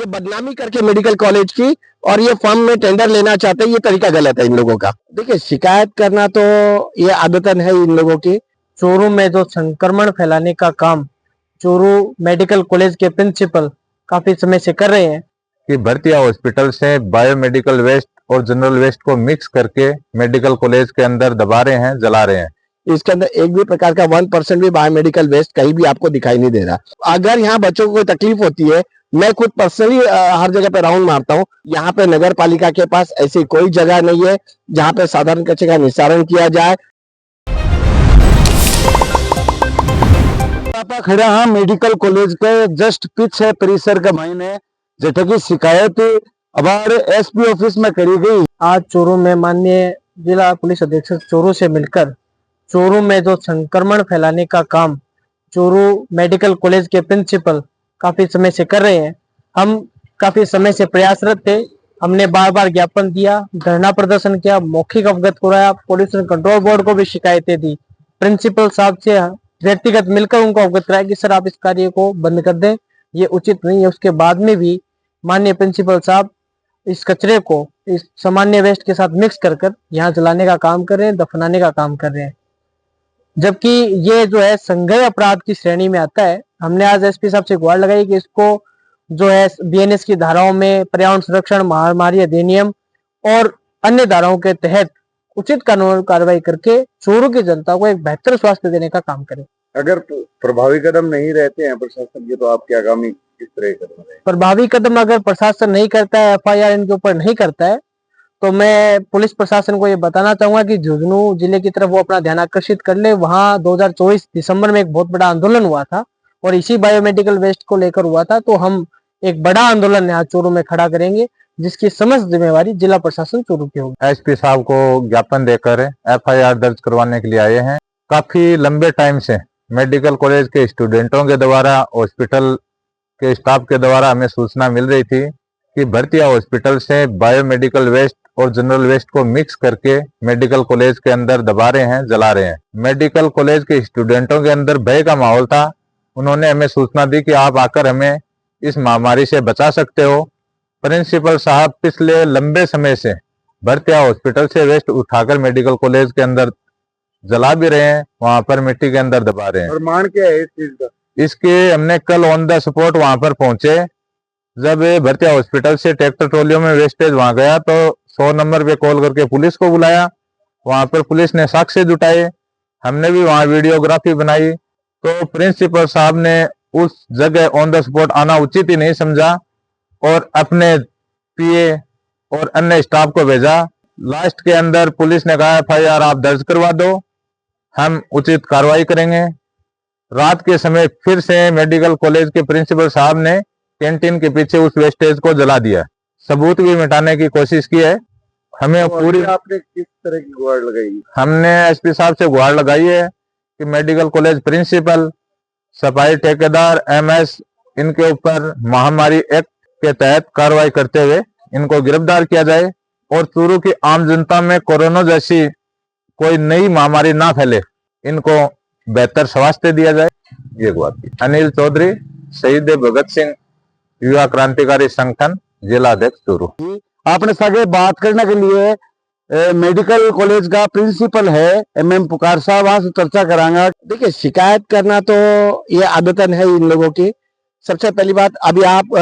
ये बदनामी करके मेडिकल कॉलेज की और ये फर्म में टेंडर लेना चाहते हैं, ये तरीका गलत है इन लोगों का। देखिए शिकायत करना तो ये आदतन है इन लोगों की। चोरों में जो संक्रमण फैलाने का काम चोरू मेडिकल कॉलेज के प्रिंसिपल काफी समय से कर रहे हैं कि भर्तिया हॉस्पिटल से बायोमेडिकल वेस्ट और जनरल वेस्ट को मिक्स करके मेडिकल कॉलेज के अंदर दबा रहे हैं, जला रहे हैं। इसके अंदर एक भी प्रकार का 1% भी बायोमेडिकल वेस्ट कहीं भी आपको दिखाई नहीं दे रहा। अगर यहाँ बच्चों को कोई तकलीफ होती है, मैं खुद पर्सनली हर जगह पे राउंड मारता हूँ। यहाँ पे नगर पालिका के पास ऐसी कोई जगह नहीं है जहाँ पे साधारण कचरे का निस्तारण किया जाए। खड़ा हाँ मेडिकल कॉलेज के जस्ट पीछे परिसर के मायने जेठे की शिकायत हमारे एसपी ऑफिस में करी गई। आज चोरों में माननीय जिला पुलिस अधीक्षक चोरों से मिलकर चोरों में जो संक्रमण फैलाने का काम चोरू मेडिकल कॉलेज के प्रिंसिपल काफी समय से कर रहे हैं। हम काफी समय से प्रयासरत थे। हमने बार बार ज्ञापन दिया, धरना प्रदर्शन किया, मौखिक अवगत कराया, पोल्यूशन कंट्रोल बोर्ड को भी शिकायतें दी, प्रिंसिपल साहब से व्यक्तिगत मिलकर उनको अवगत कराया कि सर आप इस कार्य को बंद कर दें, ये उचित नहीं है। उसके बाद में भी माननीय प्रिंसिपल साहब इस कचरे को इस सामान्य वेस्ट के साथ मिक्स कर यहाँ जलाने का काम कर रहे हैं, दफनाने का काम कर रहे हैं, जबकि ये जो है संज्ञेय अपराध की श्रेणी में आता है। हमने आज एसपी साहब से गुहार लगाई कि इसको जो है बीएनएस की धाराओं में पर्यावरण संरक्षण, महामारी अधिनियम और अन्य धाराओं के तहत उचित कानूनी कार्रवाई करके चोरों की जनता को एक बेहतर स्वास्थ्य देने का काम करें। अगर प्रभावी कदम नहीं रहते हैं प्रशासन के, तो आपके आगामी किस तरह कदम रहेंगे? प्रभावी कदम अगर प्रशासन नहीं करता है, एफआईआर इनके ऊपर नहीं करता है, तो मैं पुलिस प्रशासन को ये बताना चाहूंगा कि झुंझुनू जिले की तरफ वो अपना ध्यान आकर्षित कर ले। वहां 2024 दिसंबर में एक बहुत बड़ा आंदोलन हुआ था और इसी बायोमेडिकल वेस्ट को लेकर हुआ था। तो हम एक बड़ा आंदोलन यहाँ चोरू में खड़ा करेंगे, जिसकी समस्त जिम्मेवारी जिला प्रशासन चोरू की होगी। एसपी साहब को ज्ञापन देकर एफआईआर दर्ज करवाने के लिए आए हैं। काफी लंबे टाइम से मेडिकल कॉलेज के स्टूडेंटों के द्वारा, हॉस्पिटल के स्टाफ के द्वारा हमें सूचना मिल रही थी कि भर्तिया हॉस्पिटल से बायोमेडिकल वेस्ट और जनरल वेस्ट को मिक्स करके मेडिकल कॉलेज के अंदर दबा रहे हैं, जला रहे हैं। मेडिकल कॉलेज के स्टूडेंटों के अंदर भय का माहौल था। उन्होंने हमें सूचना दी कि आप आकर हमें इस महामारी से बचा सकते हो। प्रिंसिपल साहब पिछले लंबे समय से भर्तिया हॉस्पिटल से वेस्ट उठाकर मेडिकल कॉलेज के अंदर जला भी रहे हैं, वहां पर मिट्टी के अंदर दबा रहे हैं। प्रमाण क्या है इस चीज का? इसके हमने कल ऑन द स्पॉट वहां पर पहुंचे। जब भर्तिया हॉस्पिटल से ट्रैक्टर ट्रॉलियों में वेस्टेज वहां गया तो 100 नंबर पे कॉल करके पुलिस को बुलाया। वहां पर पुलिस ने साक्ष्य जुटाए, हमने भी वहां वीडियोग्राफी बनाई। तो प्रिंसिपल साहब ने उस जगह ऑन द स्पॉट आना उचित ही नहीं समझा और अपने पीए और अन्य स्टाफ को भेजा। लास्ट के अंदर पुलिस ने कहा एफआईआर आप दर्ज करवा दो, हम उचित कार्रवाई करेंगे। रात के समय फिर से मेडिकल कॉलेज के प्रिंसिपल साहब ने कैंटीन के पीछे उस वेस्टेज को जला दिया। सबूत भी मिटाने की कोशिश की है। हमें पूरी आपने किस तरह की गुहार लगाई? हमने एसपी साहब से गुहार लगाई है कि मेडिकल कॉलेज प्रिंसिपल, सफाई ठेकेदार, एमएस, इनके ऊपर महामारी एक्ट के तहत कार्रवाई करते हुए इनको गिरफ्तार किया जाए और चूरू की आम जनता में कोरोना जैसी कोई नई महामारी ना फैले, इनको बेहतर स्वास्थ्य दिया जाए। ये बात। अनिल चौधरी, शहीद भगत सिंह युवा क्रांतिकारी संगठन, जिला अध्यक्ष चूरू। आपने सगे बात करने के लिए मेडिकल कॉलेज का प्रिंसिपल है एमएम पुकार साहब, वहां से चर्चा करांगा। देखिए शिकायत करना तो ये आदतन है इन लोगों की। सबसे पहली बात, अभी आप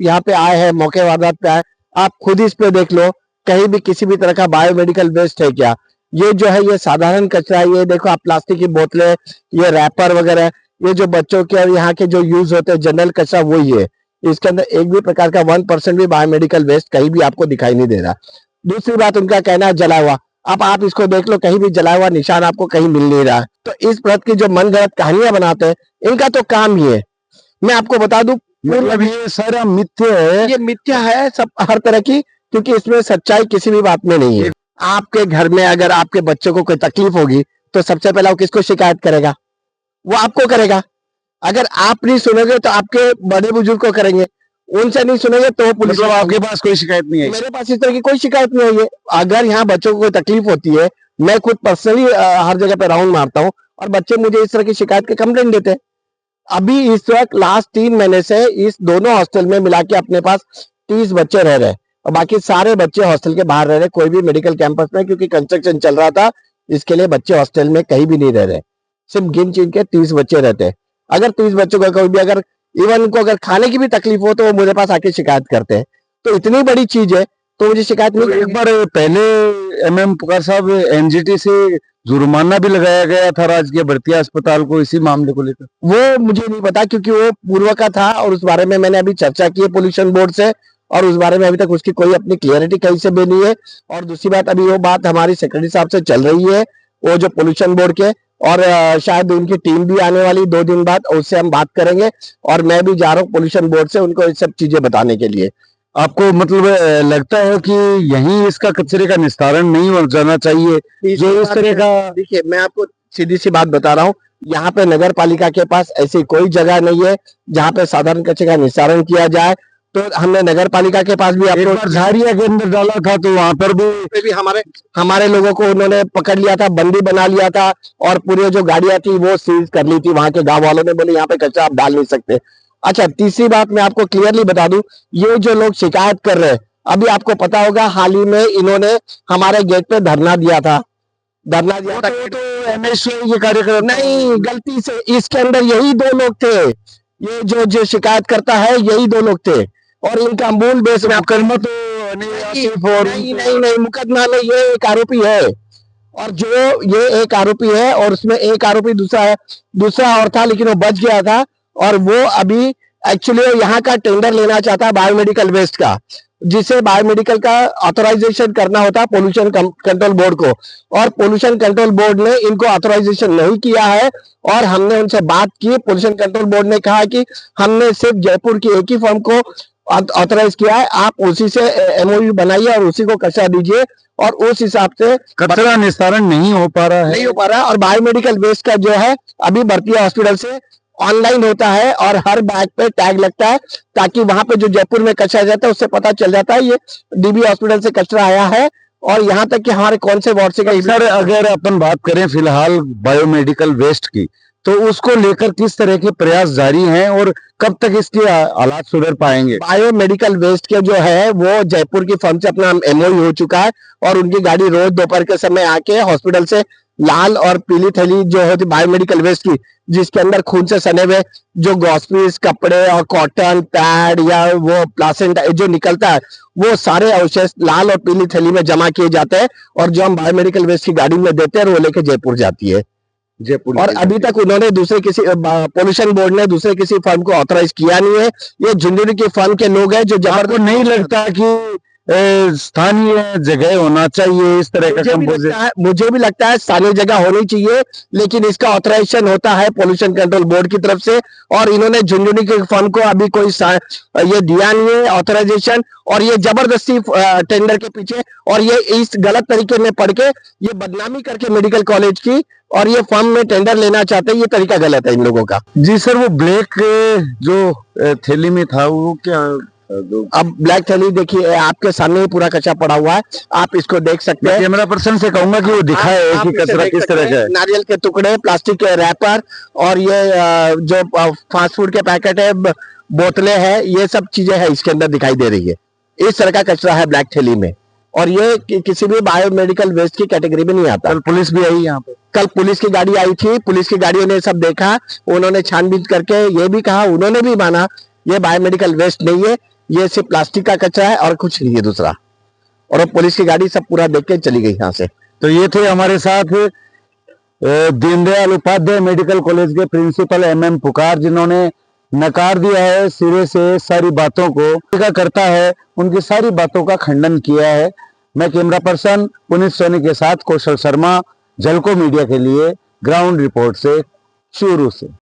यहाँ पे आए हैं, मौके वारदात पे आए, आप खुद इस पे देख लो कहीं भी किसी भी तरह का बायोमेडिकल वेस्ट है क्या। ये जो है ये साधारण कचरा है। ये देखो आप प्लास्टिक की बोतलें, ये रैपर वगैरह, ये जो बच्चों के और यहाँ के जो यूज होते हैं जनरल कचरा वही है। इसके अंदर एक भी प्रकार का 1% भी बायोमेडिकल वेस्ट कहीं भी आपको दिखाई नहीं दे रहा। दूसरी बात, उनका कहना है जला हुआ। अब आप इसको देख लो, कहीं भी जला हुआ निशान आपको कहीं मिल नहीं रहा। तो इस प्रकार की जो मनगढ़ंत कहानियां बनाते हैं, इनका तो काम ही है। मैं आपको बता दूं, मतलब ये सारा मिथ्या है। ये मिथ्या है सब हर तरह की, क्योंकि इसमें सच्चाई किसी भी बात में नहीं है। आपके घर में अगर आपके बच्चों को कोई तकलीफ होगी तो सबसे पहला वो किसको शिकायत करेगा? वो आपको करेगा। अगर आप नहीं सुनोगे तो आपके बड़े बुजुर्ग को करेंगे, उनसे नहीं सुनेंगे तो पुलिस। मतलब आपके पास कोई शिकायत नहीं है? मेरे पास इस तरह की कोई शिकायत नहीं है। अगर यहाँ बच्चों को कोई तकलीफ होती है, मैं खुद पर्सनली हर जगह पे राउंड मारता हूँ और बच्चे मुझे इस तरह की शिकायत के कंप्लेंट देते हैं। अभी इस वक्त लास्ट 3 महीने से इस दोनों हॉस्टल में मिला के अपने पास 30 बच्चे रह रहे, और बाकी सारे बच्चे हॉस्टल के बाहर रह रहे, कोई भी मेडिकल कैंपस में, क्योंकि कंस्ट्रक्शन चल रहा था, इसके लिए बच्चे हॉस्टल में कहीं भी नहीं रह रहे। सिर्फ गिन चुन के 30 बच्चे रहते हैं। अगर 30 बच्चों को कोई भी अगर इवन उनको अगर खाने की भी तकलीफ हो तो वो मेरे पास आके शिकायत करते हैं। तो इतनी बड़ी चीज है तो मुझे शिकायत नहीं तो एक करनी। बार पहले एमएम पुकार साहब एनजीटी से जुर्माना भी लगाया गया था राजकीय भर्ती अस्पताल को इसी मामले को लेकर। वो मुझे नहीं पता, क्योंकि वो पूर्व का था और उस बारे में मैंने अभी चर्चा की है पोल्यूशन बोर्ड से, और उस बारे में अभी तक उसकी कोई अपनी क्लियरिटी कहीं से भी नहीं है। और दूसरी बात, अभी वो बात हमारी सेक्रेटरी साहब से चल रही है, वो जो पोल्यूशन बोर्ड के, और शायद उनकी टीम भी आने वाली 2 दिन बाद, उससे हम बात करेंगे। और मैं भी जा रहा हूँ पोल्यूशन बोर्ड से उनको ये सब चीजें बताने के लिए। आपको मतलब लगता है कि यहीं इसका कचरे का निस्तारण नहीं हो जाना चाहिए जो इस तरह का? देखिए, मैं आपको सीधी सी बात बता रहा हूँ, यहाँ पे नगर पालिका के पास ऐसी कोई जगह नहीं है जहाँ पे साधारण कचरे का निस्तारण किया जाए। तो हमने नगर पालिका के पास भी एक बार झाड़िया के अंदर डाला था तो वहां पर भी हमारे लोगों को उन्होंने पकड़ लिया था, बंदी बना लिया था, और पूरी जो गाड़ियां थी वो सीज कर ली थी। वहां के गांव वालों ने बोले यहाँ पे कचरा आप डाल नहीं सकते। अच्छा, तीसरी बात मैं आपको क्लियरली बता दूं, ये जो लोग शिकायत कर रहे हैं, अभी आपको पता होगा हाल ही में इन्होंने हमारे गेट पे धरना दिया था। तो एमएसए ये कार्यक्रम नहीं, गलती से इसके अंदर यही 2 लोग थे, ये जो शिकायत करता है यही 2 लोग थे, और इनका मूल बेस में मुकदमा तो नहीं, मुकदमा में ये एक आरोपी है, और जो ये एक आरोपी है, और उसमें एक आरोपी दूसरा और था, लेकिन वो बच गया था। और वो अभी एक्चुअली यहाँ का टेंडर लेना चाहता है बायोमेडिकल वेस्ट का, जिसे बायोमेडिकल का ऑथराइजेशन करना होता है पोल्यूशन कंट्रोल बोर्ड को, और पोल्यूशन कंट्रोल बोर्ड ने इनको ऑथराइजेशन नहीं किया है। और हमने उनसे बात की, पोल्यूशन कंट्रोल बोर्ड ने कहा कि हमने सिर्फ जयपुर की एक ही फर्म को ऑथराइज किया है, आप उसी से एमओयू बनाइए और उसी को कचरा दीजिए, और उस हिसाब से कचरा निस्तारण नहीं हो पा रहा है। और बायोमेडिकल वेस्ट का जो है अभी भर्तिया हॉस्पिटल से ऑनलाइन होता है, और हर बैग पे टैग लगता है, ताकि वहां पे जो जयपुर में कचरा जाता है उससे पता चल जाता है ये डीबी हॉस्पिटल से कचरा आया है, और यहाँ तक कि हमारे कौन से वार्ड से का। सर, अगर अपन बात करें फिलहाल बायोमेडिकल वेस्ट की, तो उसको लेकर किस तरह के प्रयास जारी हैं और कब तक इसके हालात सुधर पाएंगे? बायोमेडिकल वेस्ट के जो है वो जयपुर की फर्म से अपना एमओयू हो चुका है, और उनकी गाड़ी रोज दोपहर के समय आके हॉस्पिटल से लाल और पीली थैली जो होती बायोमेडिकल वेस्ट की, जिसके अंदर खून से सने हुए जो ग्रॉसरीज, कपड़े और कॉटन पैड या वो प्लासेंटा जो निकलता है, वो सारे अवशेष लाल और पीली थैली में जमा किए जाते हैं, और जो हम बायोमेडिकल वेस्ट की गाड़ी में देते हैं वो लेके जयपुर जाती है। जयपुर और अभी तक उन्होंने पोल्यूशन बोर्ड ने दूसरे किसी फर्म को ऑथराइज किया नहीं है। ये झुंझुनू की फर्म के लोग हैं जो आपको नहीं लगता कि स्थानीय जगह होना चाहिए इस तरह का कंपोजिट? मुझे भी लगता है स्थानीय जगह होनी चाहिए, लेकिन इसका ऑथराइजेशन होता है पोल्यूशन कंट्रोल बोर्ड की तरफ से, और इन्होंने झुंझुनू के फर्म को अभी कोई ये दिया नहीं है ऑथराइजेशन, और ये जबरदस्ती टेंडर के पीछे, और ये इस गलत तरीके में पढ़ के ये बदनामी करके मेडिकल कॉलेज की और ये फर्म में टेंडर लेना चाहते हैं, ये तरीका गलत है इन लोगों का। जी सर, वो ब्लैक जो थैली में था वो क्या? अब ब्लैक थैली देखिए आपके सामने ही पूरा कचरा पड़ा हुआ है, आप इसको देख सकते हैं। कैमरा पर्सन से कहूंगा कि वो दिखाए आप कि कचरा किस तरह का है। नारियल के टुकड़े, प्लास्टिक के रैपर, और ये जो फास्ट फूड के पैकेट है, बोतलें हैं, ये सब चीजें हैं इसके अंदर दिखाई दे रही है। इस तरह का कचरा है ब्लैक थैली में, और ये किसी भी बायोमेडिकल वेस्ट की कैटेगरी में नहीं आता। कल पुलिस भी आई यहाँ पे? कल पुलिस की गाड़ी आई थी, पुलिस की गाड़ियों ने सब देखा, उन्होंने छानबीन करके ये भी कहा, उन्होंने भी माना ये बायोमेडिकल वेस्ट नहीं है, ये सिर्फ प्लास्टिक का कचरा है और कुछ नहीं है दूसरा। और पुलिस की गाड़ी सब पूरा देख के चली गई यहाँ से। तो ये थे हमारे साथ दीनदयाल उपाध्याय मेडिकल कॉलेज के प्रिंसिपल एमएम पुकार, जिन्होंने नकार दिया है सिरे से सारी बातों को, क्या करता है उनकी सारी बातों का खंडन किया है। मैं कैमरा पर्सन पुनीत सोनी के साथ कौशल शर्मा, झलको मीडिया के लिए ग्राउंड रिपोर्ट से चूरू से।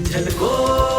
झलको